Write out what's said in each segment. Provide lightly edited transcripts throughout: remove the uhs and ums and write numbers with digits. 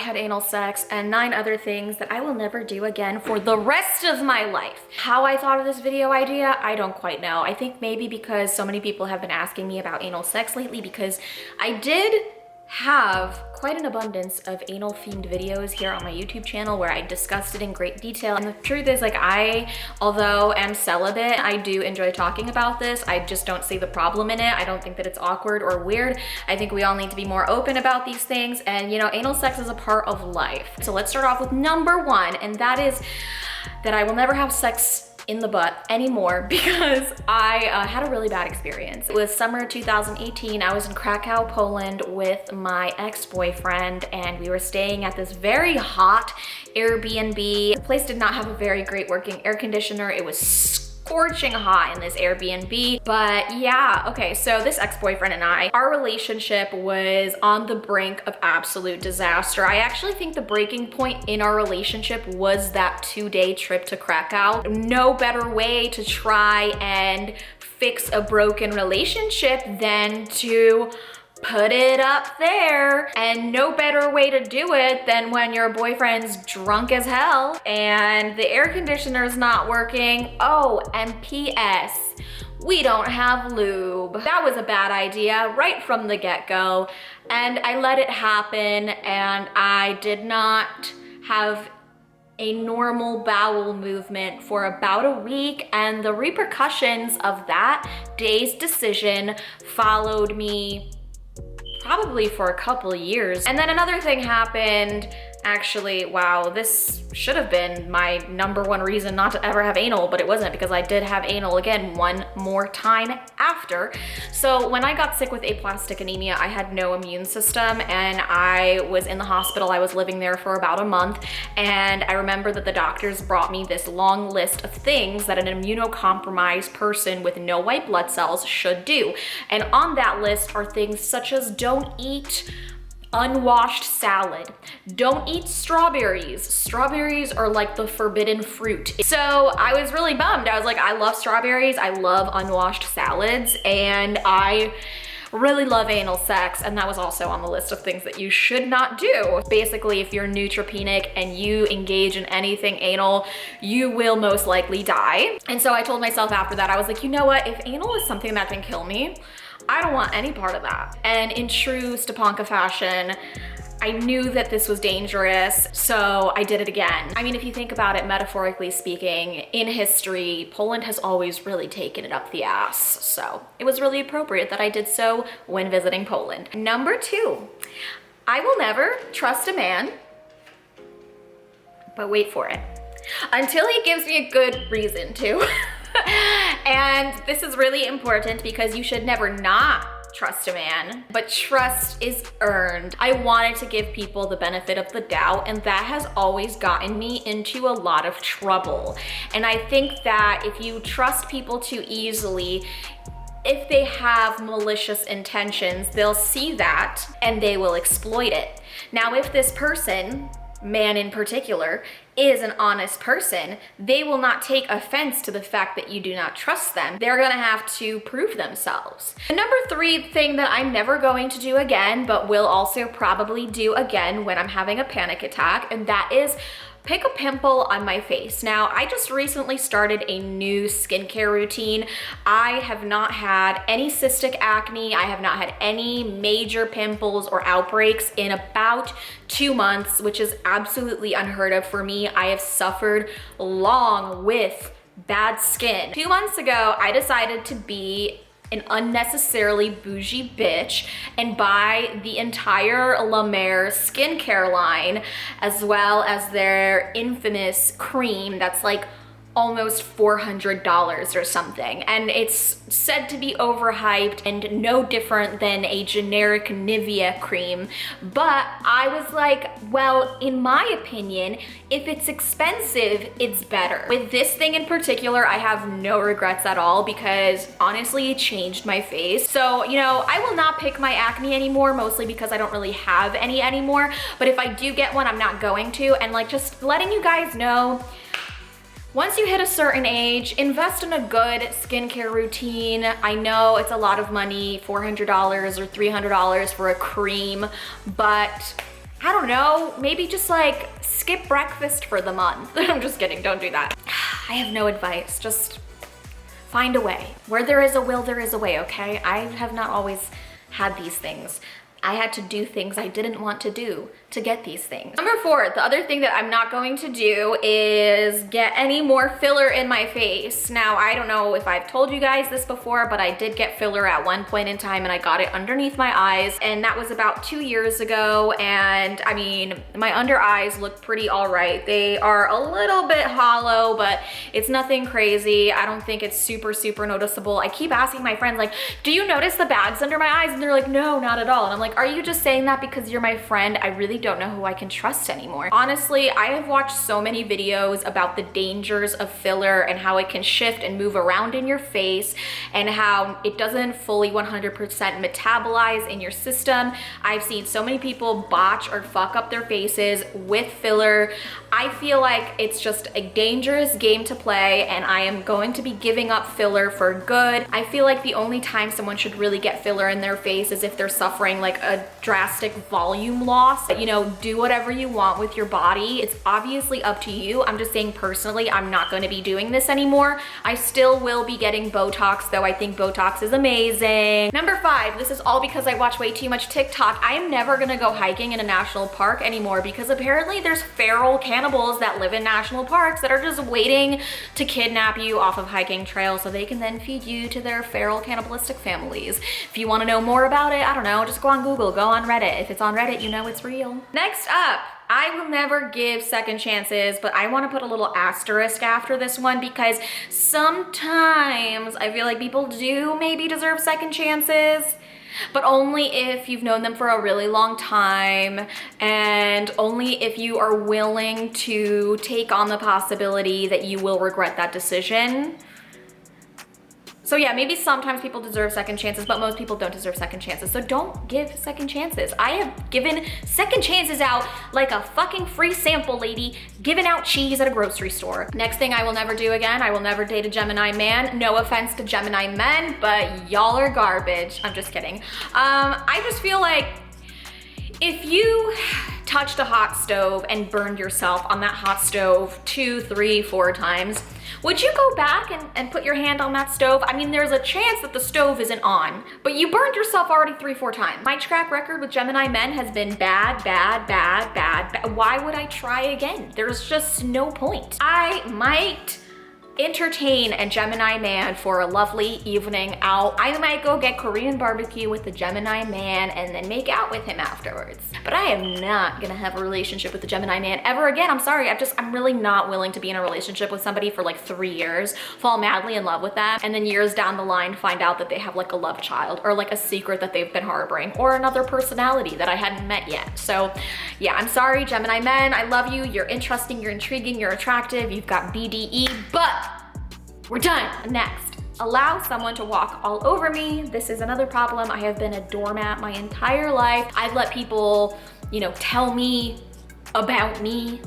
had anal sex, and 9 other things that I will never do again for the rest of my life. How I thought of this video idea, I don't quite know. I think maybe because so many people have been asking me about anal sex lately, because I did have quite an abundance of anal themed videos here on my YouTube channel where I discussed it in great detail. And the truth is, like, although am celibate, I do enjoy talking about this. I just don't see the problem in it. I don't think that it's awkward or weird. I think we all need to be more open about these things. And you know, anal sex is a part of life. So let's start off with number 1, and that is that I will never have sex in the butt anymore because I had a really bad experience. It was summer 2018. I was in Krakow, Poland with my ex-boyfriend, and we were staying at this very hot Airbnb. The place did not have a very great working air conditioner. It was scorching hot in this Airbnb. But yeah, okay, so this ex-boyfriend and our relationship was on the brink of absolute disaster. I actually think the breaking point in our relationship was that 2-day trip to Krakow. No better way to try and fix a broken relationship than to put it up there, and no better way to do it than when your boyfriend's drunk as hell and the air conditioner's not working. Oh, and PS, we don't have lube. That was a bad idea right from the get-go, and I let it happen, and I did not have a normal bowel movement for about a week, and the repercussions of that day's decision followed me probably for a couple years. And then another thing happened. Actually, wow, this should have been my number 1 reason not to ever have anal, but it wasn't, because I did have anal again one more time after. So when I got sick with aplastic anemia, I had no immune system, and I was in the hospital. I was living there for about a month, and I remember that the doctors brought me this long list of things that an immunocompromised person with no white blood cells should do. And on that list are things such as don't eat unwashed salad. Don't eat strawberries. Strawberries are like the forbidden fruit. So I was really bummed. I was like, I love strawberries, I love unwashed salads, and I really love anal sex, and that was also on the list of things that you should not do. Basically, if you're neutropenic and you engage in anything anal, you will most likely die. And so I told myself after that, I was like, you know what? If anal is something that can kill me, I don't want any part of that. And in true Stepanka fashion, I knew that this was dangerous, so I did it again. I mean, if you think about it, metaphorically speaking, in history, Poland has always really taken it up the ass. So it was really appropriate that I did so when visiting Poland. Number 2, I will never trust a man, but wait for it, until he gives me a good reason to. And this is really important because you should never not trust a man, but trust is earned. I wanted to give people the benefit of the doubt, and that has always gotten me into a lot of trouble. And I think that if you trust people too easily, if they have malicious intentions, they'll see that and they will exploit it. Now, if this person, man in particular, is an honest person, they will not take offense to the fact that you do not trust them. They're gonna have to prove themselves. The number 3 thing that I'm never going to do again, but will also probably do again when I'm having a panic attack, and that is pick a pimple on my face. Now, I just recently started a new skincare routine. I have not had any cystic acne. I have not had any major pimples or outbreaks in about 2 months, which is absolutely unheard of for me. I have suffered long with bad skin. 2 months ago, I decided to be an unnecessarily bougie bitch and buy the entire La Mer skincare line, as well as their infamous cream that's like almost $400 or something. And it's said to be overhyped and no different than a generic Nivea cream. But I was like, well, in my opinion, if it's expensive, it's better. With this thing in particular, I have no regrets at all because honestly, it changed my face. So, you know, I will not pick my acne anymore, mostly because I don't really have any anymore. But if I do get one, I'm not going to. And like, just letting you guys know, once you hit a certain age, invest in a good skincare routine. I know it's a lot of money, $400 or $300 for a cream, but I don't know, maybe just like skip breakfast for the month. I'm just kidding, don't do that. I have no advice, just find a way. Where there is a will, there is a way, okay? I have not always had these things. I had to do things I didn't want to do to get these things. Number 4, the other thing that I'm not going to do is get any more filler in my face. Now, I don't know if I've told you guys this before, but I did get filler at one point in time and I got it underneath my eyes, and that was about 2 years ago. And I mean, my under eyes look pretty all right. They are a little bit hollow, but it's nothing crazy. I don't think it's super, super noticeable. I keep asking my friends, like, do you notice the bags under my eyes? And they're like, no, not at all. And I'm like, are you just saying that because you're my friend? I really don't know who I can trust anymore. Honestly, I have watched so many videos about the dangers of filler and how it can shift and move around in your face and how it doesn't fully 100% metabolize in your system. I've seen so many people botch or fuck up their faces with filler. I feel like it's just a dangerous game to play, and I am going to be giving up filler for good. I feel like the only time someone should really get filler in their face is if they're suffering like a drastic volume loss. You know, do whatever you want with your body. It's obviously up to you. I'm just saying personally, I'm not going to be doing this anymore. I still will be getting Botox, though. I think Botox is amazing. Number 5, this is all because I watch way too much TikTok. I am never gonna go hiking in a national park anymore because apparently there's feral cannibals that live in national parks that are just waiting to kidnap you off of hiking trails so they can then feed you to their feral cannibalistic families. If you want to know more about it, I don't know, just go on Google, go on Reddit. If it's on Reddit, you know it's real. Next up, I will never give second chances, but I want to put a little asterisk after this one because sometimes I feel like people do maybe deserve second chances, but only if you've known them for a really long time and only if you are willing to take on the possibility that you will regret that decision. So yeah, maybe sometimes people deserve second chances, but most people don't deserve second chances. So don't give second chances. I have given second chances out like a fucking free sample lady giving out cheese at a grocery store. Next thing I will never do again, I will never date a Gemini man. No offense to Gemini men, but y'all are garbage. I'm just kidding. I just feel like if you touched a hot stove and burned yourself on that hot stove 2, 3, 4 times, would you go back and put your hand on that stove? I mean, there's a chance that the stove isn't on, but you burned yourself already 3, 4 times. My track record with Gemini men has been bad, bad, bad, bad, bad. Why would I try again? There's just no point. I might entertain a Gemini man for a lovely evening out. I might go get Korean barbecue with the Gemini man and then make out with him afterwards. But I am not gonna have a relationship with the Gemini man ever again. I'm sorry, I'm really not willing to be in a relationship with somebody for like 3 years, fall madly in love with them, and then years down the line find out that they have like a love child or like a secret that they've been harboring or another personality that I hadn't met yet. So yeah, I'm sorry, Gemini men, I love you. You're interesting, you're intriguing, you're attractive, you've got BDE, but we're done. Next, allow someone to walk all over me. This is another problem. I have been a doormat my entire life. I've let people, you know, tell me about me.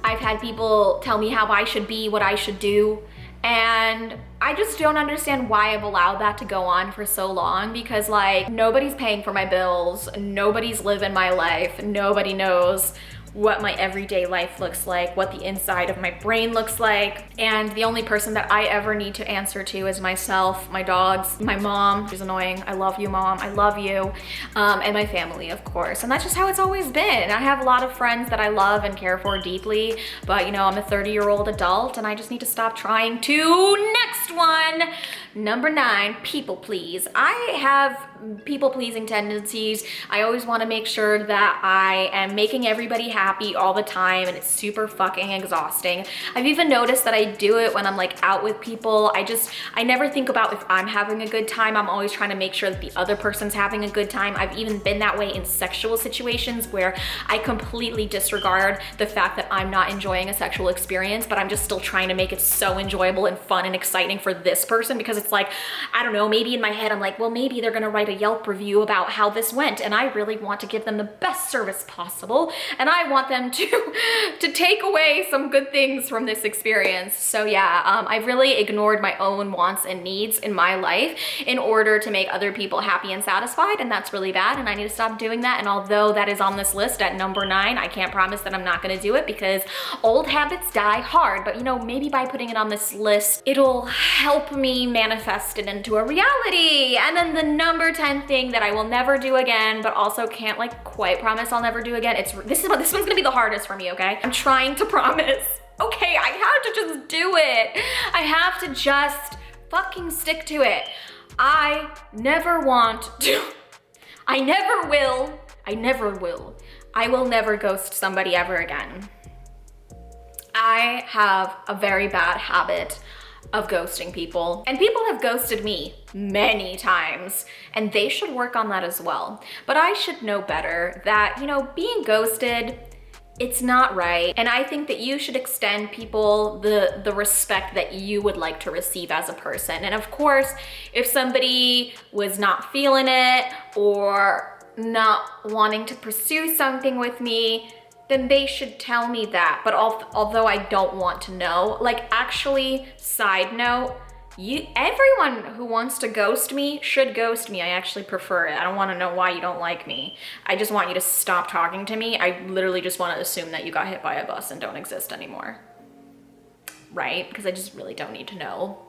I've had people tell me how I should be, what I should do. And I just don't understand why I've allowed that to go on for so long, because like nobody's paying for my bills, nobody's living my life, nobody knows what my everyday life looks like, what the inside of my brain looks like. And the only person that I ever need to answer to is myself, my dogs, my mom. She's annoying. I love you, mom. I love you. And my family, of course. And that's just how it's always been. I have a lot of friends that I love and care for deeply, but you know, I'm a 30-year-old adult and I just need to stop trying to. Next one, number 9, people please. I have people-pleasing tendencies. I always want to make sure that I am making everybody happy all the time, and it's super fucking exhausting. I've even noticed that I do it when I'm like out with people. I never think about if I'm having a good time. I'm always trying to make sure that the other person's having a good time. I've even been that way in sexual situations where I completely disregard the fact that I'm not enjoying a sexual experience, but I'm just still trying to make it so enjoyable and fun and exciting for this person, because it's like, I don't know, maybe in my head I'm like, well, maybe they're gonna write write a Yelp review about how this went, and I really want to give them the best service possible, and I want them to take away some good things from this experience. So yeah, I've really ignored my own wants and needs in my life in order to make other people happy and satisfied, and that's really bad, and I need to stop doing that. And although that is on this list at number 9, I can't promise that I'm not gonna do it because old habits die hard. But you know, maybe by putting it on this list, it'll help me manifest it into a reality. And then the number 10 thing that I will never do again, but also can't like quite promise I'll never do again. This one's gonna be the hardest for me, okay? I'm trying to promise. Okay, I have to just do it. I have to just fucking stick to it. I never want to, I never will. I will never ghost somebody ever again. I have a very bad habit of ghosting people, and people have ghosted me many times, and they should work on that as well. But I should know better that, you know, being ghosted, it's not right. And I think that you should extend people the respect that you would like to receive as a person. And of course, if somebody was not feeling it or not wanting to pursue something with me, then they should tell me that. But although I don't want to know, like, actually, side note, everyone who wants to ghost me should ghost me. I actually prefer it. I don't want to know why you don't like me. I just want you to stop talking to me. I literally just want to assume that you got hit by a bus and don't exist anymore. Right? Because I just really don't need to know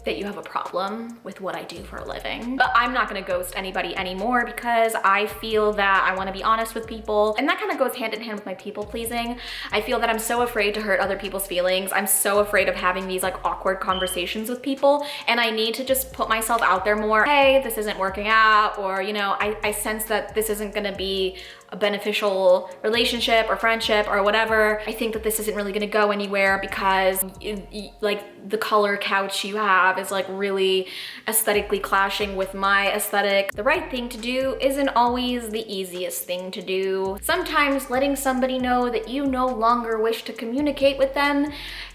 that you have a problem with what I do for a living. But I'm not gonna ghost anybody anymore because I feel that I wanna be honest with people, and that kind of goes hand in hand with my people pleasing. I feel that I'm so afraid to hurt other people's feelings. I'm so afraid of having these like awkward conversations with people, and I need to just put myself out there more. Hey, this isn't working out, or you know, I sense that this isn't gonna be a beneficial relationship or friendship or whatever. I think that this isn't really gonna go anywhere because like the color couch you have is like really aesthetically clashing with my aesthetic. The right thing to do isn't always the easiest thing to do. Sometimes letting somebody know that you no longer wish to communicate with them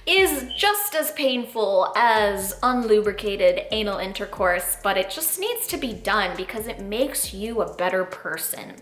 is just as painful as unlubricated anal intercourse, but it just needs to be done because it makes you a better person.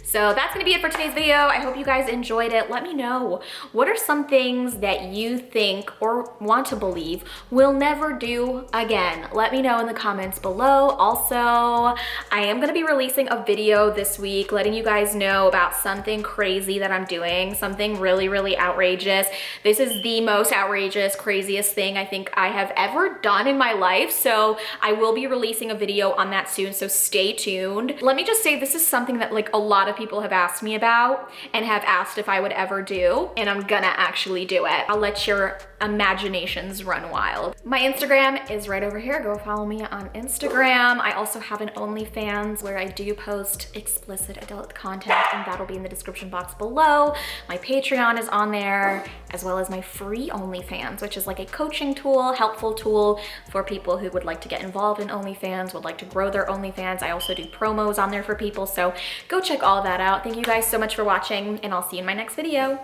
So that's gonna be it for today's video. I hope you guys enjoyed it. Let me know, what are some things that you think or want to believe we'll never do again? Let me know in the comments below. Also, I am gonna be releasing a video this week letting you guys know about something crazy that I'm doing, something really, really outrageous. This is the most outrageous, craziest thing I think I have ever done in my life. So I will be releasing a video on that soon, so stay tuned. Let me just say, this is something that like a lot of people have asked me about and have asked if I would ever do, and I'm gonna actually do it. I'll let your imaginations run wild. My Instagram is right over here. Go follow me on Instagram. I also have an OnlyFans where I do post explicit adult content, and that'll be in the description box below. My Patreon is on there, as well as my free OnlyFans, which is like a coaching tool, helpful tool for people who would like to get involved in OnlyFans, would like to grow their OnlyFans. I also do promos on there for people, so go check all that out. Thank you guys so much for watching, and I'll see you in my next video.